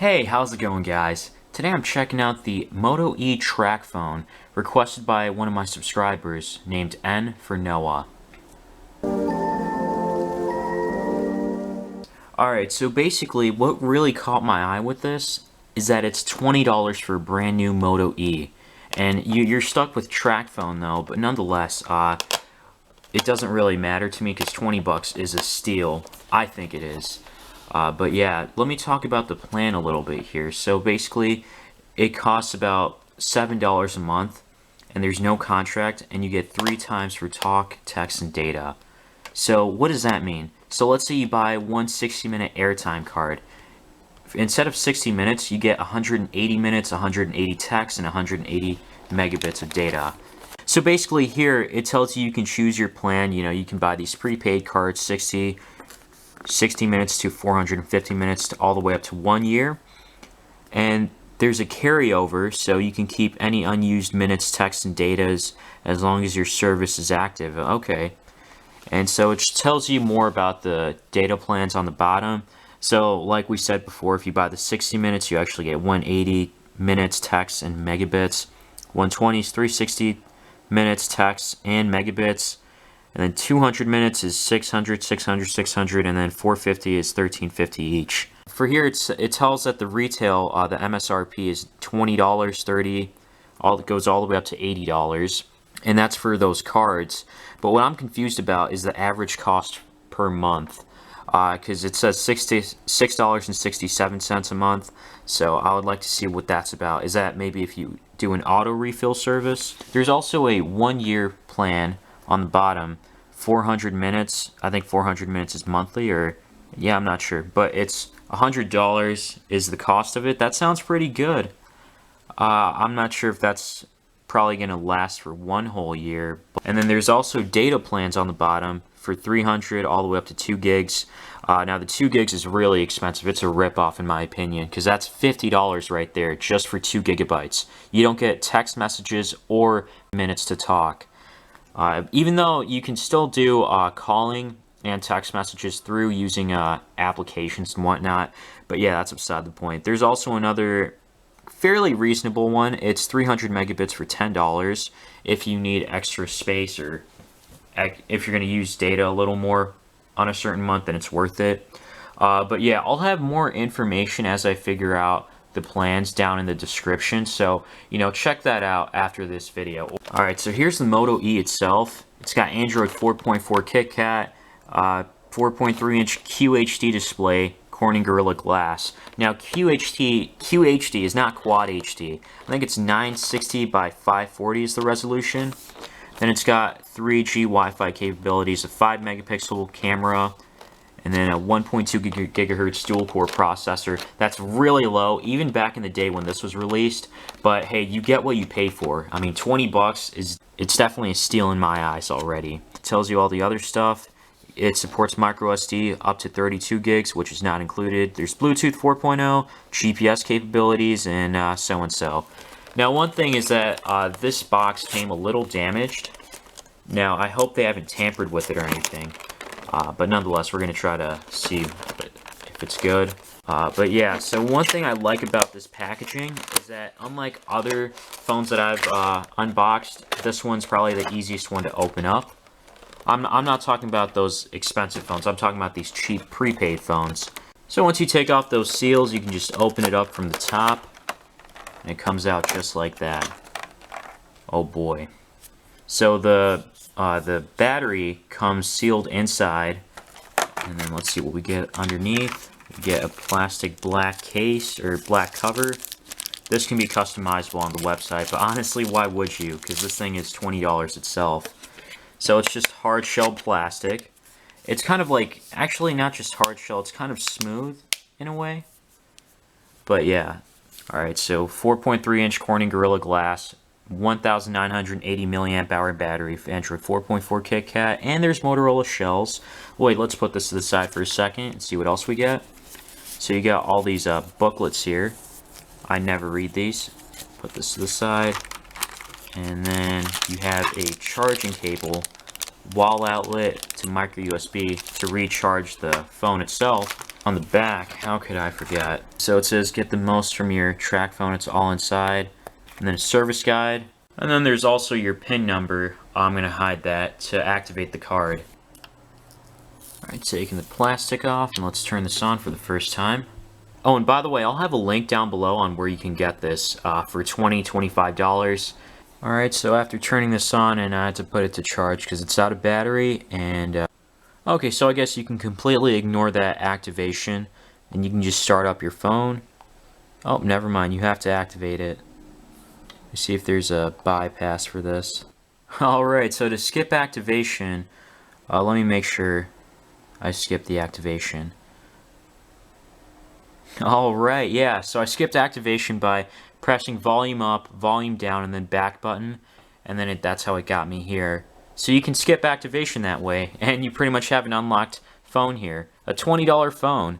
Hey, how's it going, guys? Today I'm checking out the Moto E Tracfone, requested by one of my subscribers named N for Noah. Alright, so basically what really caught my eye with this is that it's $20 for a brand new Moto E. And you're stuck with Tracfone though, but nonetheless, it doesn't really matter to me because 20 bucks is a steal. I think it is. But yeah, let me talk about the plan a little bit here. So basically, it costs about $7 a month, and there's no contract, and you get 3 times for talk, text, and data. So what does that mean? So let's say you buy one 60-minute airtime card. Instead of 60 minutes, you get 180 minutes, 180 texts, and 180 megabits of data. So basically here, it tells you can choose your plan. You know, you can buy these prepaid cards, 60 minutes to 450 minutes to all the way up to 1 year. And there's a carryover, so you can keep any unused minutes, text, and data as long as your service is active. Okay. And so it tells you more about the data plans on the bottom. So like we said before, if you buy the 60 minutes, you actually get 180 minutes, text, and megabits. 120 is 360 minutes, text, and megabits. And then 200 minutes is 600, 600, 600, and then 450 is 1350 each. For here, it tells that the retail, the MSRP is $20, $30, it goes all the way up to $80, and that's for those cards. But what I'm confused about is the average cost per month, because it says $6.67 a month. So I would like to see what that's about. Is that maybe if you do an auto refill service? There's also a 1-year plan on the bottom, 400 minutes. I think 400 minutes is monthly, or yeah, I'm not sure, but it's $100 is the cost of it. That sounds pretty good. I'm not sure if that's probably gonna last for 1 whole year. And then there's also data plans on the bottom for 300 all the way up to 2 gigs. Now the 2 gigs is really expensive. It's a ripoff in my opinion, because that's $50 right there just for 2 gigabytes. You don't get text messages or minutes to talk. Even though you can still do calling and text messages through using applications and whatnot, but yeah, that's beside the point. There's also another fairly reasonable one. It's 300 megabits for $10 if you need extra space, or if you're going to use data a little more on a certain month, then it's worth it. But yeah, I'll have more information as I figure out the plans down in the description, so you know, check that out after this video. Alright, so here's the Moto E itself. It's got Android 4.4 KitKat, 4.3-inch QHD display, Corning Gorilla Glass. Now QHD is not Quad HD. I think it's 960 by 540 is the resolution. Then it's got 3G Wi-Fi capabilities, a 5 megapixel camera, and then a 1.2 gigahertz dual-core processor. That's really low, even back in the day when this was released. But hey, you get what you pay for. I mean, 20 bucks it's definitely a steal in my eyes already. It tells you all the other stuff. It supports micro SD up to 32 gigs, which is not included. There's Bluetooth 4.0, GPS capabilities, and so and so. Now, one thing is that this box came a little damaged. Now, I hope they haven't tampered with it or anything. But nonetheless, we're going to try to see if it's good. But yeah, so one thing I like about this packaging is that unlike other phones that I've unboxed, this one's probably the easiest one to open up. I'm not talking about those expensive phones. I'm talking about these cheap prepaid phones. So once you take off those seals, you can just open it up from the top. And it comes out just like that. Oh boy. So the battery comes sealed inside, and then let's see what we get underneath. We get a plastic black case, or black cover. This can be customizable on the website, but honestly, why would you? Because this thing is $20 itself. So it's just hard shell plastic. It's kind of like, actually not just hard shell, it's kind of smooth in a way. But yeah. Alright, so 4.3-inch Corning Gorilla Glass, 1,980 milliamp hour battery for Android 4.4 KitKat, and there's Motorola shells. Wait, let's put this to the side for a second and see what else we get. So you got all these booklets here. I never read these. Put this to the side. And then you have a charging cable, wall outlet to micro USB to recharge the phone itself. on the back, how could I forget? So it says get the most from your Tracfone, it's all inside. And then a service guide. And then there's also your PIN number. I'm going to hide that to activate the card. Alright, taking the plastic off, and let's turn this on for the first time. Oh, and by the way, I'll have a link down below on where you can get this for $20, $25. Alright, so after turning this on, and I had to put it to charge because it's out of battery, and okay, so I guess you can completely ignore that activation, and you can just start up your phone. Oh, never mind, you have to activate it. Let's see if there's a bypass for this. Alright, so to skip activation, let me make sure I skipped the activation. Alright, yeah, so I skipped activation by pressing volume up, volume down, and then back button, and then that's how it got me here. So you can skip activation that way, and you pretty much have an unlocked phone here. A $20 phone.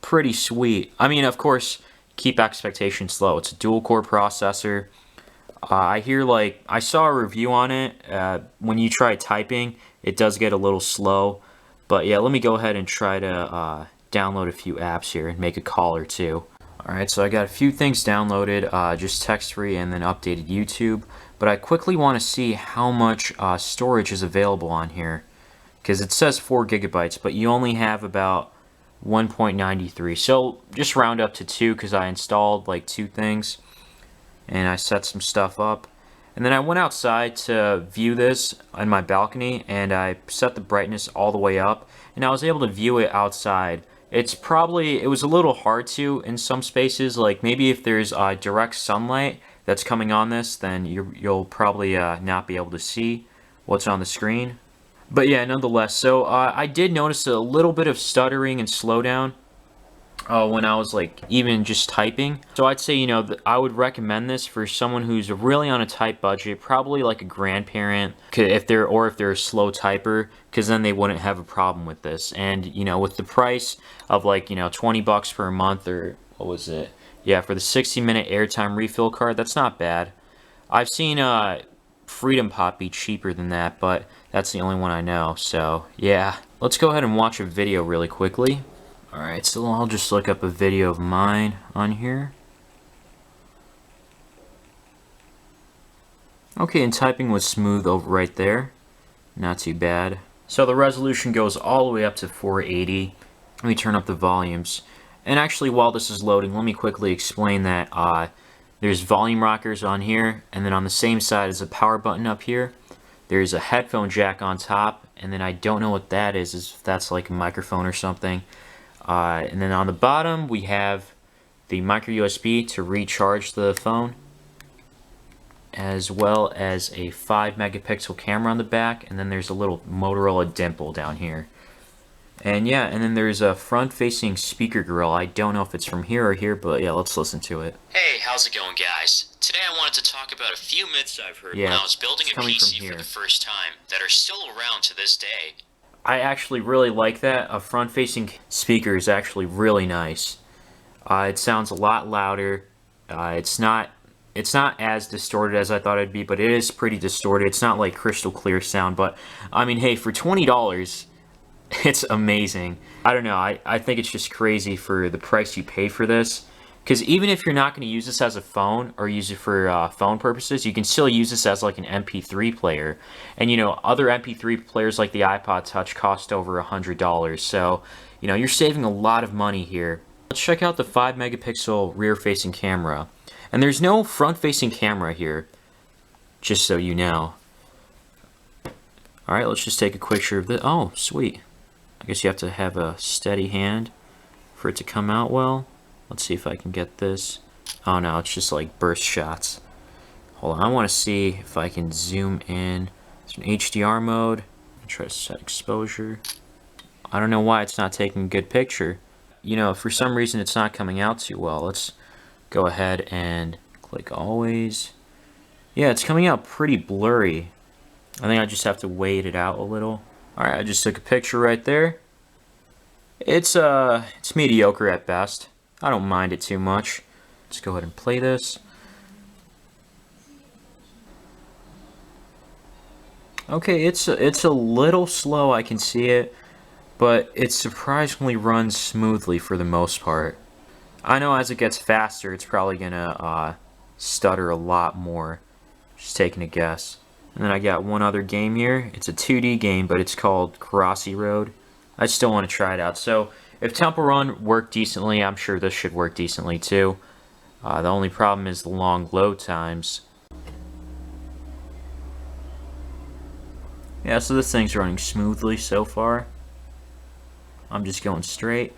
Pretty sweet. I mean, of course, keep expectations low. It's a dual-core processor. I hear, like, I saw a review on it. When you try typing, it does get a little slow. But yeah, let me go ahead and try to download a few apps here and make a call or two. Alright, so I got a few things downloaded, just text-free and then updated YouTube. But I quickly want to see how much storage is available on here. Because it says 4 gigabytes, but you only have about 1.93. So just round up to 2 because I installed like 2 things. And I set some stuff up. And then I went outside to view this on my balcony, and I set the brightness all the way up, and I was able to view it outside. It was a little hard to in some spaces, like maybe if there's direct sunlight that's coming on this, then you'll probably not be able to see what's on the screen. But yeah, nonetheless, so I did notice a little bit of stuttering and slowdown when I was like even just typing. So I'd say, you know, I would recommend this for someone who's really on a tight budget, probably like a grandparent, if they're a slow typer, because then they wouldn't have a problem with this. And you know, with the price of like, you know, 20 bucks per month, or what was it? Yeah, for the 60-minute airtime refill card, that's not bad. I've seen Freedom Pop be cheaper than that, but that's the only one I know. So yeah, let's go ahead and watch a video really quickly. Alright, so I'll just look up a video of mine on here. Okay, and typing was smooth over right there. Not too bad. So the resolution goes all the way up to 480. Let me turn up the volumes. And actually, while this is loading, let me quickly explain that there's volume rockers on here, and then on the same side is a power button up here. There's a headphone jack on top, and then I don't know what that is if that's like a microphone or something. And then on the bottom, we have the micro USB to recharge the phone, as well as a 5 megapixel camera on the back, and then there's a little Motorola dimple down here. And yeah, and then there's a front-facing speaker grill. I don't know if it's from here or here, but yeah, let's listen to it. Hey, how's it going, guys? Today I wanted to talk about a few myths I've heard when I was building a PC for the first time that are still around to this day. I actually really like that. A front-facing speaker is actually really nice. It sounds a lot louder. It's not as distorted as I thought it'd be, but it is pretty distorted. It's not like crystal clear sound, but I mean, hey, for $20, it's amazing. I don't know. I think it's just crazy for the price you pay for this. Because even if you're not going to use this as a phone or use it for phone purposes, you can still use this as like an MP3 player. And you know, other MP3 players like the iPod Touch cost over $100. So, you know, you're saving a lot of money here. Let's check out the 5 megapixel rear-facing camera. And there's no front-facing camera here, just so you know. Alright, let's just take a picture of this. Oh, sweet. I guess you have to have a steady hand for it to come out well. Let's see if I can get this. Oh no, it's just like burst shots. Hold on, I want to see if I can zoom in. It's an HDR mode. Try to set exposure. I don't know why it's not taking a good picture. You know, for some reason it's not coming out too well. Let's go ahead and click always. Yeah, it's coming out pretty blurry. I think I just have to wait it out a little. Alright, I just took a picture right there. It's mediocre at best. I don't mind it too much. Let's go ahead and play this. Okay, it's a little slow, I can see it. but it surprisingly runs smoothly for the most part. I know as it gets faster, it's probably gonna stutter a lot more. Just taking a guess. And then I got one other game here. It's a 2D game, but it's called Crossy Road. I still want to try it out. So if Temple Run worked decently, I'm sure this should work decently too. The only problem is the long load times. Yeah, so this thing's running smoothly so far. I'm just going straight.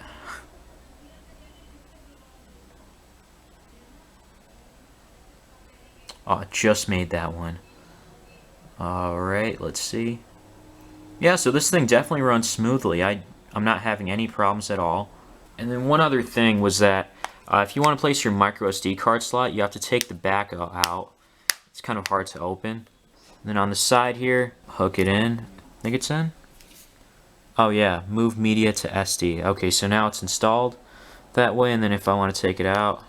Oh, just made that one. Alright, let's see. Yeah, so this thing definitely runs smoothly. I'm not having any problems at all. And then one other thing was that if you want to place your micro SD card slot, you have to take the back out. It's kind of hard to open. And then on the side here, hook it in. I think it's in. Oh yeah, move media to SD. Okay, so now it's installed that way, and then if I want to take it out,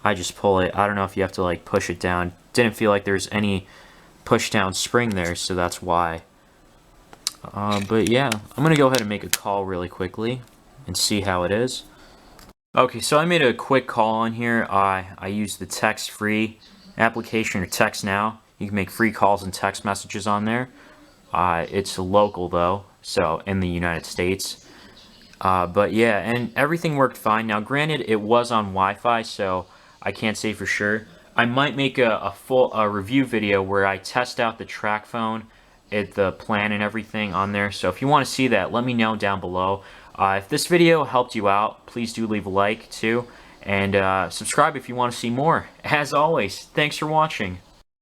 I just pull it. I don't know if you have to like push it down. Didn't feel like there's any push down spring there, so that's why. But yeah, I'm gonna go ahead and make a call really quickly and see how it is. Okay, so I made a quick call on here. I used the text-free application, or Text Now. You can make free calls and text messages on there. It's local though, so in the United States. But yeah, and everything worked fine. Now, granted, it was on Wi-Fi, so I can't say for sure. I might make a full review video where I test out the Tracfone, the plan and everything on there. So if you want to see that, let me know down below. If this video helped you out, please do leave a like too, and subscribe if you want to see more. As always, thanks for watching.